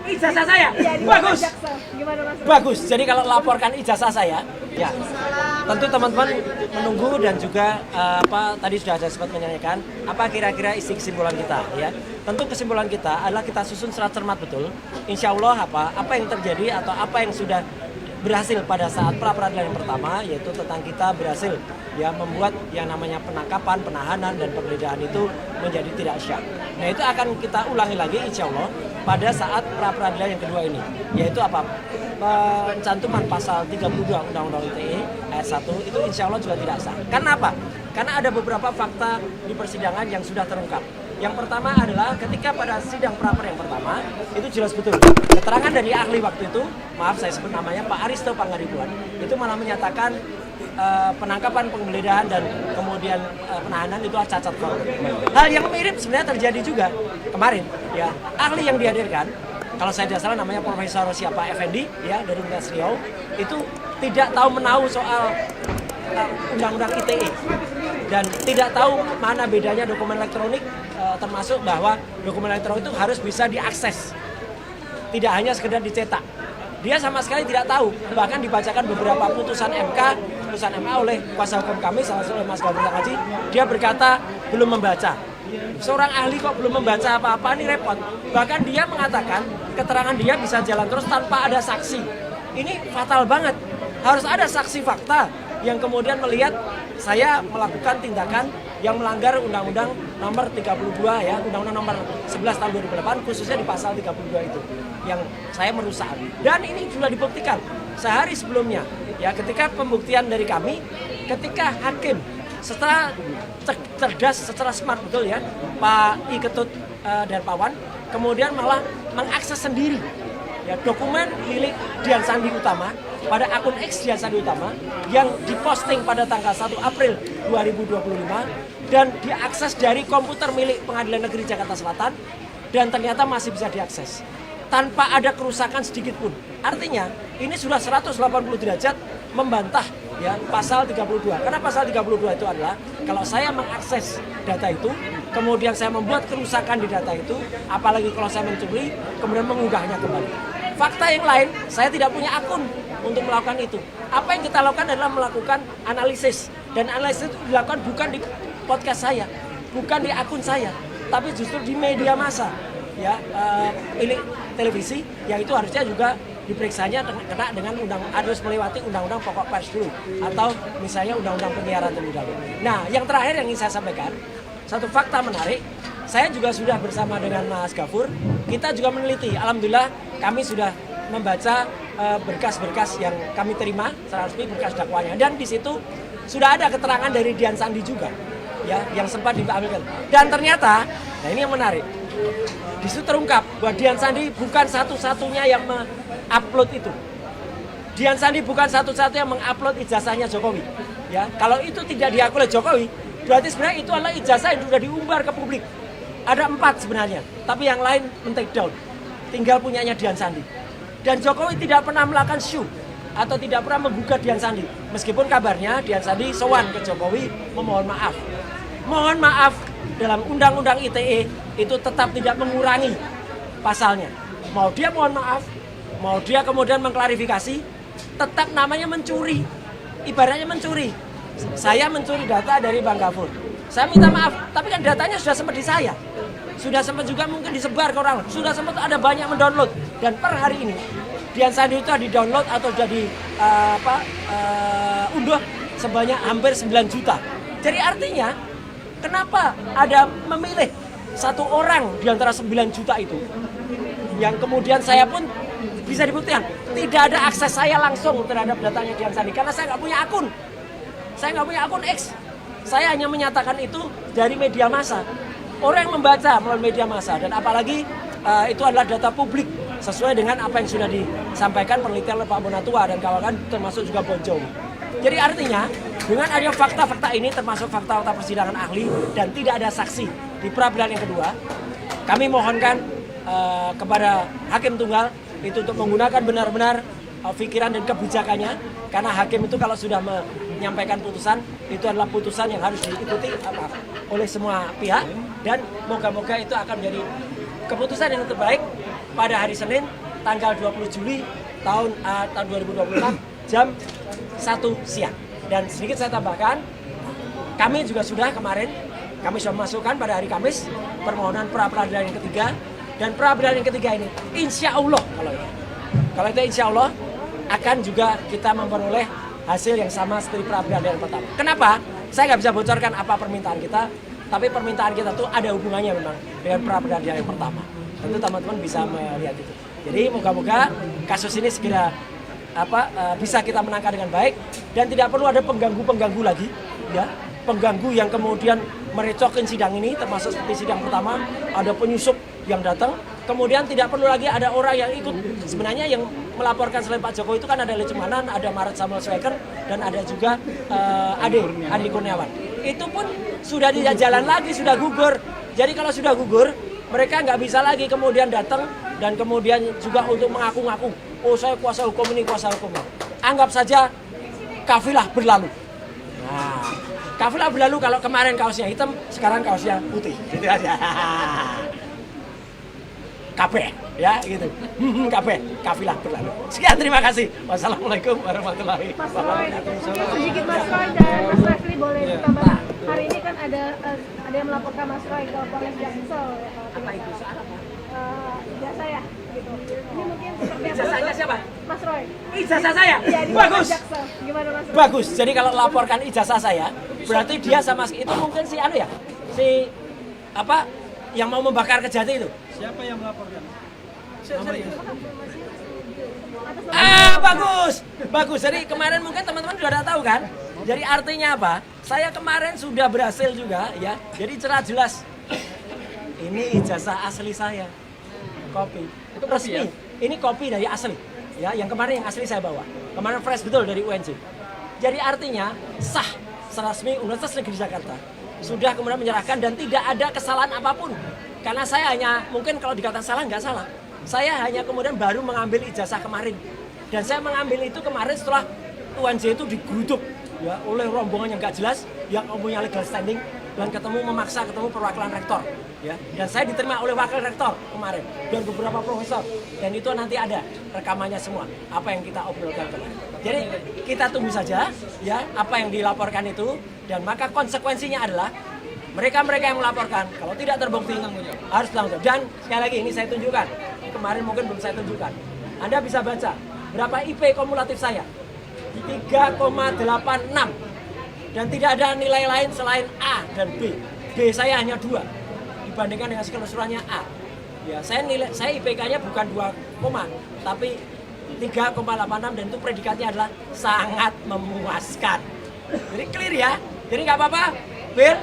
ijazah saya. Bagus. Gimana Mas? Bagus. Jadi kalau laporkan ijazah saya, ya. Tentu teman-teman menunggu dan juga tadi sudah ada sempat menanyakan apa kira-kira isi kesimpulan kita, ya. Tentu kesimpulan kita adalah kita susun secara cermat betul. Insya Allah apa yang terjadi atau apa yang sudah berhasil pada saat pra peradilan yang pertama, yaitu tentang kita berhasil ya membuat yang namanya penangkapan, penahanan dan penggeledahan itu menjadi tidak syak. Nah itu akan kita ulangi lagi insya Allah pada saat pra peradilan yang kedua ini, yaitu apa? Pencantuman pasal 32 Undang-Undang ITE ayat 1 itu insya Allah juga tidak sah. Karena apa? Karena ada beberapa fakta di persidangan yang sudah terungkap. Yang pertama adalah ketika pada sidang pra-per yang pertama itu jelas betul keterangan dari ahli waktu itu, maaf saya sebut namanya Pak Aristo Pangaribuan, itu malah menyatakan penangkapan, penggeledahan dan kemudian penahanan itu cacat formil. Hal yang mirip sebenarnya terjadi juga kemarin, ya ahli yang dihadirkan, kalau saya tidak salah namanya Profesor siapa Effendi, ya dari Universitas Riau, itu tidak tahu menahu soal undang-undang ITE dan tidak tahu mana bedanya dokumen elektronik, termasuk bahwa dokumen elektronik itu harus bisa diakses, tidak hanya sekedar dicetak. Dia sama sekali tidak tahu, bahkan dibacakan beberapa putusan MA oleh kuasa hukum kami, salah satu Mas Gabung Haji, dia berkata belum membaca. Seorang ahli kok belum membaca apa-apa, ini repot. Bahkan dia mengatakan keterangan dia bisa jalan terus tanpa ada saksi. Ini fatal banget. Harus ada saksi fakta yang kemudian melihat saya melakukan tindakan yang melanggar Undang-Undang nomor 32 ya, Undang-Undang nomor 11 tahun 2008 khususnya di pasal 32 itu yang saya merusak. Dan ini sudah dibuktikan sehari sebelumnya ya, ketika pembuktian dari kami, ketika hakim setelah cerdas, secara smart betul ya, Pak I Ketut dan Pak Wan kemudian malah mengakses sendiri ya dokumen milik Dian Sandi Utama pada akun X Dian Sandi Utama yang diposting pada tanggal 1 April 2025 dan diakses dari komputer milik Pengadilan Negeri Jakarta Selatan dan ternyata masih bisa diakses tanpa ada kerusakan sedikit pun. Artinya ini sudah 180 derajat membantah ya pasal 32. Karena pasal 32 itu adalah kalau saya mengakses data itu, kemudian saya membuat kerusakan di data itu, apalagi kalau saya mencuri, kemudian mengunggahnya kembali. Fakta yang lain, saya tidak punya akun untuk melakukan itu. Apa yang kita lakukan adalah melakukan analisis. Dan analisis itu dilakukan bukan di podcast saya, bukan di akun saya, tapi justru di media massa. Ya, milik televisi, yang itu harusnya juga diperiksanya kena dengan harus melewati undang-undang pokok pers dulu atau misalnya undang-undang penyiaran terlebih dahulu. Nah, yang terakhir yang ingin saya sampaikan, satu fakta menarik, saya juga sudah bersama dengan Mas Gafur, kita juga meneliti, alhamdulillah kami sudah membaca berkas-berkas yang kami terima secara resmi, berkas dakwanya, dan di situ sudah ada keterangan dari Dian Sandi juga, ya, yang sempat diambilkan. Dan ternyata, nah ini yang menarik, di situ terungkap bahwa Dian Sandi bukan satu-satunya yang mengupload itu. Dian Sandi bukan satu-satunya yang mengupload ijazahnya Jokowi. Ya, kalau itu tidak diakui oleh Jokowi, berarti sebenarnya itu adalah ijazah yang sudah diumbar ke publik. Ada 4 sebenarnya, tapi yang lain men-take down. Tinggal punyanya Dian Sandi. Dan Jokowi tidak pernah melakukan show atau tidak pernah menggugat Dian Sandi. Meskipun kabarnya Dian Sandi sowan ke Jokowi memohon maaf. Mohon maaf, dalam Undang-Undang ITE itu tetap tidak mengurangi pasalnya. Mau dia mohon maaf, mau dia kemudian mengklarifikasi, tetap namanya mencuri. Ibaratnya mencuri. Saya mencuri data dari Bang Gafur. Saya minta maaf, tapi kan datanya sudah sempat di saya. Sudah sempat juga mungkin disebar ke orang. Sudah sempat ada banyak mendownload. Dan per hari ini, Dian Sandi itu di-download atau jadi unduh sebanyak hampir 9 juta. Jadi artinya, kenapa ada memilih satu orang di antara 9 juta itu, yang kemudian saya pun bisa dibuktikan tidak ada akses saya langsung terhadap datanya Dian Sandi karena saya nggak punya akun. Saya nggak punya akun X. Saya hanya menyatakan itu dari media massa. Orang yang membaca melalui media massa dan apalagi itu adalah data publik sesuai dengan apa yang sudah disampaikan penelitian oleh Pak Bonatua dan kawan-kawan termasuk juga Bonjol. Jadi artinya dengan adanya fakta-fakta ini termasuk fakta-fakta persidangan ahli dan tidak ada saksi di pra-peradilan yang kedua, kami mohonkan kepada hakim tunggal itu untuk menggunakan benar-benar pikiran dan kebijakannya, karena hakim itu kalau sudah menyampaikan putusan itu adalah putusan yang harus diikuti oleh semua pihak dan moga-moga itu akan menjadi keputusan yang terbaik pada hari Senin tanggal 20 Juli tahun 2026 jam 1 siang. Dan sedikit saya tambahkan, kami juga sudah kemarin, kami sudah memasukkan pada hari Kamis permohonan pra-peradilan yang ketiga. Dan pra-peradilan yang ketiga ini, insya Allah kalau itu insya Allah akan juga kita memperoleh hasil yang sama seperti pra-peradilan pertama. Kenapa? Saya nggak bisa bocorkan apa permintaan kita, tapi permintaan kita tuh ada hubungannya memang dengan pra-peradilan yang pertama. Tentu teman-teman bisa melihat itu. Jadi moga-moga kasus ini segera bisa kita menangkan dengan baik dan tidak perlu ada pengganggu-pengganggu lagi, ya. Pengganggu yang kemudian merecokin sidang ini, termasuk seperti sidang pertama, ada penyusup yang datang, kemudian tidak perlu lagi ada orang yang ikut. Sebenarnya yang melaporkan selain Pak Jokowi itu kan ada Lecemanan, ada Maret Samuel Sweker, dan ada juga Adi Kurniawan. Itu pun sudah tidak jalan lagi, sudah gugur. Jadi kalau sudah gugur, mereka nggak bisa lagi kemudian datang dan kemudian juga untuk mengaku-ngaku, oh saya kuasa hukum ini, kuasa hukum ini. Anggap saja kafilah berlalu. Nah, kafilah berlalu kalau kemarin kaosnya hitam, sekarang kaosnya putih. Gitu aja. Kabeh, ya gitu. Kabeh, kafilah berlalu. Sekian, terima kasih. Wassalamualaikum warahmatullahi wabarakatuh. Sedikit Mas Roy dan Mas Refli boleh ditambah. Hari ini kan ada yang melaporkan Mas Roy ke Polres Jaksel. Apa itu? Soal apa? Ijazah ya, gitu. Ini mungkin seperti apa? Ijazahnya siapa? Mas Roy. Ijazah saya? Iya, di Bagus. Jaksel. Gimana Mas Roy? Bagus. Jadi kalau laporkan ijazah saya, berarti dia sama itu mungkin si yang mau membakar Kejati itu. Siapa yang melaporkan? Bagus. Bagus. Jadi kemarin mungkin teman-teman sudah tahu kan? Jadi artinya apa? Saya kemarin sudah berhasil juga ya. Jadi cerah jelas. Ini ijazah asli saya. Kopi. Itu resmi. Ya? Ini kopi dari asli. Ya, yang kemarin yang asli saya bawa. Kemarin fresh betul dari UNJ. Jadi artinya sah resmi Universitas Negeri Jakarta. Sudah kemudian menyerahkan dan tidak ada kesalahan apapun. Karena saya hanya, mungkin kalau dikatakan salah, nggak salah. Saya hanya kemudian baru mengambil ijazah kemarin. Dan saya mengambil itu kemarin setelah UNJ itu digeruduk ya, oleh rombongan yang nggak jelas, yang punya legal standing, dan memaksa ketemu perwakilan rektor. Ya. Dan saya diterima oleh wakil rektor kemarin dan beberapa profesor, dan itu nanti ada rekamannya semua apa yang kita obrolkan kemarin. Jadi kita tunggu saja ya apa yang dilaporkan itu, dan maka konsekuensinya adalah mereka yang melaporkan kalau tidak terbukti harus tanggung jawab. Dan sekali lagi ini saya tunjukkan, kemarin mungkin belum saya tunjukkan. Anda bisa baca berapa IP kumulatif saya, 3,86, dan tidak ada nilai lain selain A dan B. B saya hanya 2 dibandingkan dengan keseluruhannya A. Ya, saya IPK-nya bukan 2, tapi 3,86, dan itu predikatnya adalah sangat memuaskan. Jadi clear ya. Jadi nggak apa-apa, Bill,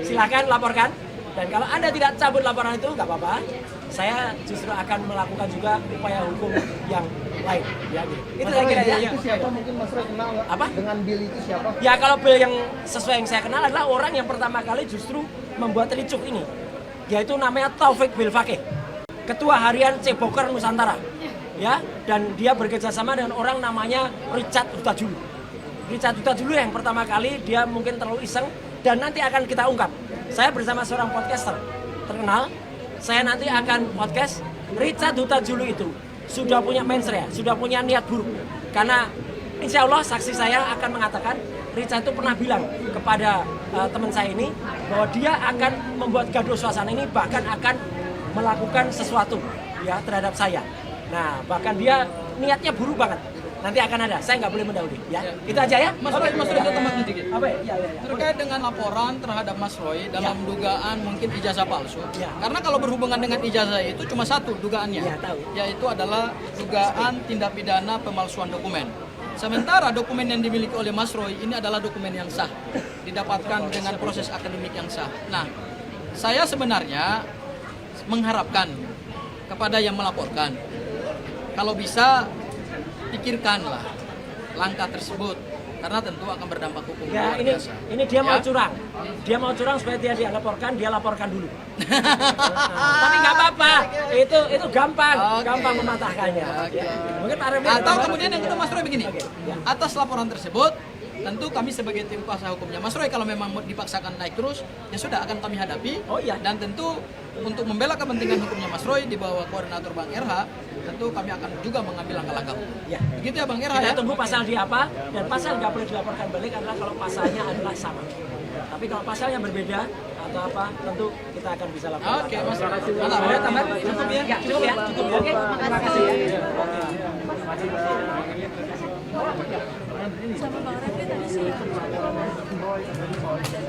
silakan laporkan. Dan kalau Anda tidak cabut laporan itu nggak apa-apa. Saya justru akan melakukan juga upaya hukum yang lain. Ya, gitu. Itu saya kira ya. Itu siapa mungkin Mas Roy kenal? Apa? Dengan Bill itu siapa? Ya kalau Bill yang sesuai yang saya kenal adalah orang yang pertama kali justru membuat ricuk ini, yaitu namanya Taufik Bilfakih, Ketua Harian Ceboker Nusantara. Ya, dan dia bekerjasama dengan orang namanya Richard Hutajulu. Richard Hutajulu yang pertama kali dia mungkin terlalu iseng, dan nanti akan kita ungkap. Saya bersama seorang podcaster terkenal, saya nanti akan podcast. Richard Hutajulu itu sudah punya mensrea, sudah punya niat buruk. Karena insya Allah saksi saya akan mengatakan Richard itu pernah bilang kepada teman saya ini bahwa dia akan membuat gaduh suasana ini, bahkan akan melakukan sesuatu ya terhadap saya. Nah, bahkan dia niatnya buruk banget. Nanti akan ada, saya nggak boleh mendahului ya. Itu aja ya. Mas Roy saya tambah sedikit. Apa ya? Ya. Terkait dengan laporan terhadap Mas Roy dalam dugaan mungkin ijazah palsu. Ya. Karena kalau berhubungan dengan ijazah itu cuma satu dugaannya. Ya, tahu. Yaitu adalah dugaan tindak pidana pemalsuan dokumen. Sementara dokumen yang dimiliki oleh Mas Roy ini adalah dokumen yang sah, didapatkan dengan proses akademik yang sah. Nah, saya sebenarnya mengharapkan kepada yang melaporkan, kalau bisa pikirkanlah langkah tersebut, karena tentu akan berdampak hukum. Ya, ini dia mau curang. Dia mau curang supaya dia laporkan, dia laporkan dulu. Tapi nggak apa-apa, itu gampang mematahkannya. Okay. Mungkin Pak Refli atau kemudian yang kedua Mas Roy begini, atas laporan tersebut tentu kami sebagai tim kuasa hukumnya Mas Roy kalau memang dipaksakan naik terus, ya sudah akan kami hadapi. Oh iya. Dan tentu untuk membela kepentingan hukumnya Mas Roy di bawah koordinator Bang RH, tentu kami akan juga mengambil langkah-langkah hukum. Ya. Begitu ya Bang RH Kita ya. tunggu pasal di apa, dan pasal nggak boleh dilaporkan balik adalah kalau pasalnya adalah sama. Tapi kalau pasalnya berbeda atau apa, tentu kita akan bisa lakukan. Oke, Mas. Mantap. Ada tambahan? Cukup ya? Cukup ya? Cukup ya? Oke, terima kasih ya. Sama Bang Refli tadi sih.